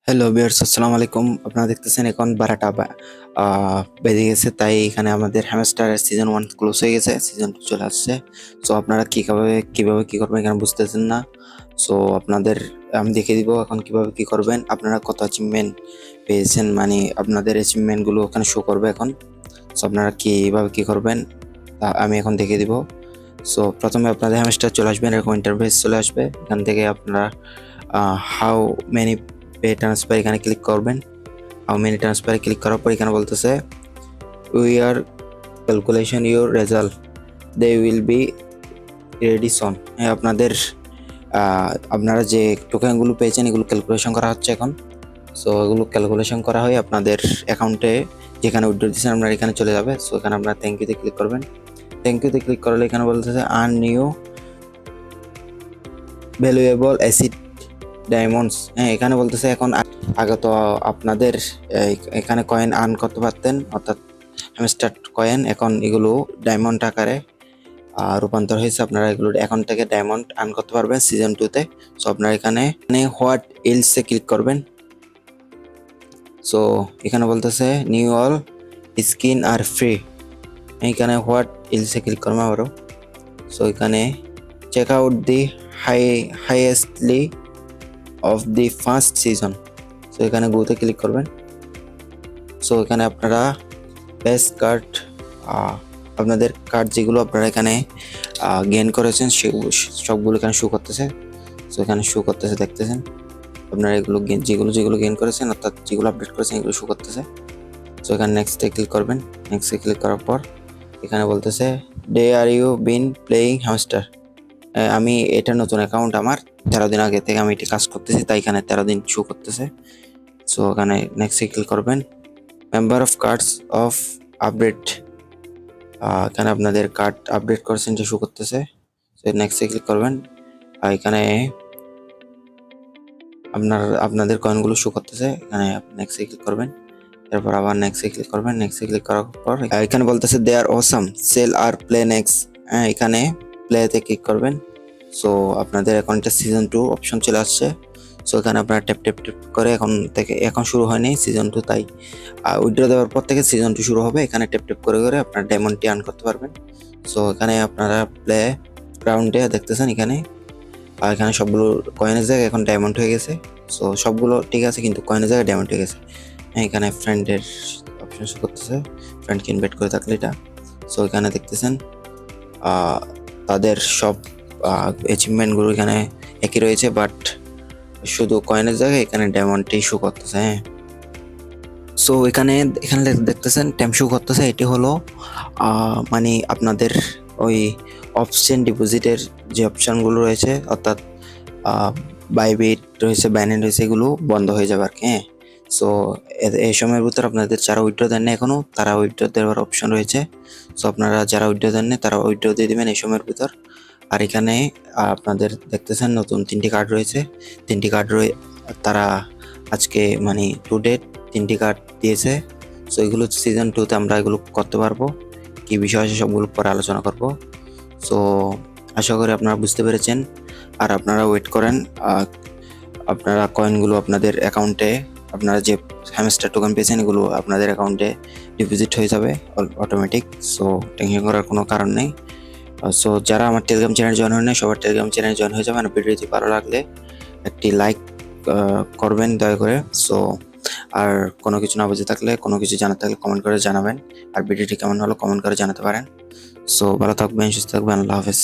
Hello viewers, আসসালামু আলাইকুম। আপনারা দেখতেছেন এখন 12টা বেজে গেছে, তাই এখানে আমাদের হ্যামস্টারের সিজন 1 ক্লোজ হয়ে গেছে, সিজন 2 চলে আসছে। সো আপনারা কিভাবে কি করবেন এখানে বুঝতেছেন না। সো আপনাদের আমি দেখিয়ে দিব এখন কিভাবে কি করবেন। আপনারা কত অ্যাচিভমেন্ট পেয়েছেন, মানে আপনাদের অ্যাচিভমেন্ট গুলো ওখানে শো করবে এখন। সো আপনারা কিভাবে কি করবেন তা আমি এখন দেখিয়ে দিব। সো প্রথমে আপনাদের হ্যামস্টার চলে আসবেন, এরকম ইন্টারফেস চলে আসবে। এখান থেকে আপনারা হাউ মেনি পে ট্রান্সফার এখানে ক্লিক করবেন। হাউ মেনি ট্রান্সফারে ক্লিক করার পর এখানে বলতেছে we are calculation your result, they will be ready soon. আপনারা যে টোকেনগুলো পেয়েছেন এগুলো ক্যালকুলেশন করা হচ্ছে এখন। সো এগুলো ক্যালকুলেশন করা হয় আপনাদের অ্যাকাউন্টে, যেখানে উইথড্র দিয়েছেন আপনারা এখানে চলে যাবে। সো এখানে আপনারা থ্যাংক ইউতে ক্লিক করবেন। থ্যাংক ইউতে ক্লিক করলে এখানে বলতেছে earn new valuable acid diamonds. হ্যাঁ, এখানে বলতেছে এখন আগে তো আপনাদের এখানে কয়েন আর্ন করতে পারতেন, অর্থাৎ হ্যামস্টার কয়েন, এখন এগুলো ডায়মন্ড আকারে রূপান্তর হয়েছে। আপনারা এগুলো এখন থেকে ডায়মন্ড আর্ন করতে পারবেন সিজন 2-তে। সো আপনারা এখানে হোয়াট এলসে ক্লিক করবেন। সো এখানে বলতেছে new all skin are free, এখানে হোয়াট এলসে ক্লিক করবো আবারও। সো এখানে চেক আউট দি হাইয়েস্টলি of the first season. So এখানে গোতে ক্লিক করবেন। সো এখানে আপনারা বেস্ট কার্ড, আপনাদের কার্ড যেগুলো আপনারা এখানে গেইন করেছেন সবগুলো এখানে শো করতেছে। সো এখানে শো করতেছে, দেখতেছেন আপনারা এগুলো যেগুলো গেইন করেছেন, অর্থাৎ যেগুলো আপডেট করেছেন এগুলো শো করতেছে। সো এখানে নেক্সটে ক্লিক করবেন। নেক্সটে ক্লিক করার পর এখানে বলতেছে day are you been playing hamster. আমি এটা নতুন অ্যাকাউন্ট, আমার 13 দিন আগে থেকে আমি এটি কাজ করতেছি, তাই এখানে 13 দিন শো করতেছে। সো এখানে নেক্সটে ক্লিক করবেন। Member of cards of update, এখানে আপনাদের কার্ড আপডেট করেছেন যে শো করতেছে। সো নেক্সটে ক্লিক করবেন। এখানে আপনাদের কয়েনগুলো শো করতেছে, এখানে নেক্সটে ক্লিক করবেন। এরপর আবার নেক্সটে ক্লিক করবেন। নেক্সটে ক্লিক করার পর এখানে বলতেছে দে আর অসাম সেল আর প্লে নেক্সট, এখানে প্লেতে ক্লিক করবেন। সো আপনাদের অ্যাকাউন্টে সিজন 2 অপশন চলে আসছে। সো এখানে আপনারা ট্যাপ ট্যাপ ট্যাপ করে এখন শুরু হয়নি সিজন 2, তাই উইথড্র দেওয়ার পর থেকে সিজন 2 শুরু হবে। এখানে ট্যাপ ট্যাপ করে করে আপনারা ডায়মন্ডটি আর্ন করতে পারবেন। সো এখানে আপনারা প্লে গ্রাউন্ডে দেখতেছেন এখানে সবগুলো কয়েনের জায়গায় এখন ডায়মন্ড হয়ে গেছে। সো সবগুলো ঠিক আছে, কিন্তু কয়েনের জায়গায় ডায়মন্ড হয়ে গেছে। এখানে ফ্রেন্ডের অপশন শো করতেছে, ফ্রেন্ডকে ইনভাইট করে থাকলে এটা। সো এখানে দেখতেছেন তাদের সব অ্যাচিভমেন্টগুলো এখানে একই রয়েছে, বাট শুধু কয়েনের জায়গায় এখানে ডায়মন্ডটি শো করতেছে। হ্যাঁ, সো এখানে এখানে দেখতেছেন টেম শো করতেছে। এটি হলো মানে আপনাদের ওই অপশন ডিপোজিটের যে অপশনগুলো রয়েছে, অর্থাৎ বাইবিট রয়েছে, বাইন্যান্স রয়েছে, এগুলো বন্ধ হয়ে যাবে আর কি। হ্যাঁ, সো এই সময়ের ভিতর আপনাদের যারা উইথড্র দেন না এখনো, তারা উইথড্র দেওয়ার অপশন রয়েছে। সো আপনারা যারা উইথড্র দেন না তারা উইথড্র দিয়ে দেবেন এই সময়ের ভিতর। আর এখানে আপনাদের দেখতেছেন নতুন 3টি কার্ড রয়েছে। 3টি কার্ড তারা আজকে মানে টু ডেট 3টি কার্ড দিয়েছে। সো এগুলো সিজন 2-তে আমরা এগুলো করতে পারবো। কি বিষয় আছে সবগুলো পরে আলোচনা করব। সো আশা করি আপনারা বুঝতে পেরেছেন। আর আপনারা ওয়েট করেন, আপনারা কয়েনগুলো আপনাদের অ্যাকাউন্টে, আপনারা যে হ্যামস্টার টোকেন পেয়েছেন এগুলো আপনাদের অ্যাকাউন্টে ডিপোজিট হয়ে যাবে অটোমেটিক। সো টেনশন করার কোনো কারণ নেই। সো যারা আমার টেলিগ্রাম চ্যানেল জয়েন হয় না, সবার টেলিগ্রাম চ্যানেল জয়েন হয়ে যাবে। আর ভিডিওটি ভালো লাগলে একটি লাইক করবেন দয়া করে। সো আর কোনো কিছু না বুঝে থাকলে, কোনো কিছু জানাতে থাকলে কমেন্ট করে জানাবেন। আর ভিডিওটি কেমন হলো কমেন্ট করে জানাতে পারেন। সো ভালো থাকবেন, সুস্থ থাকবেন, আল্লাহ হাফেজ।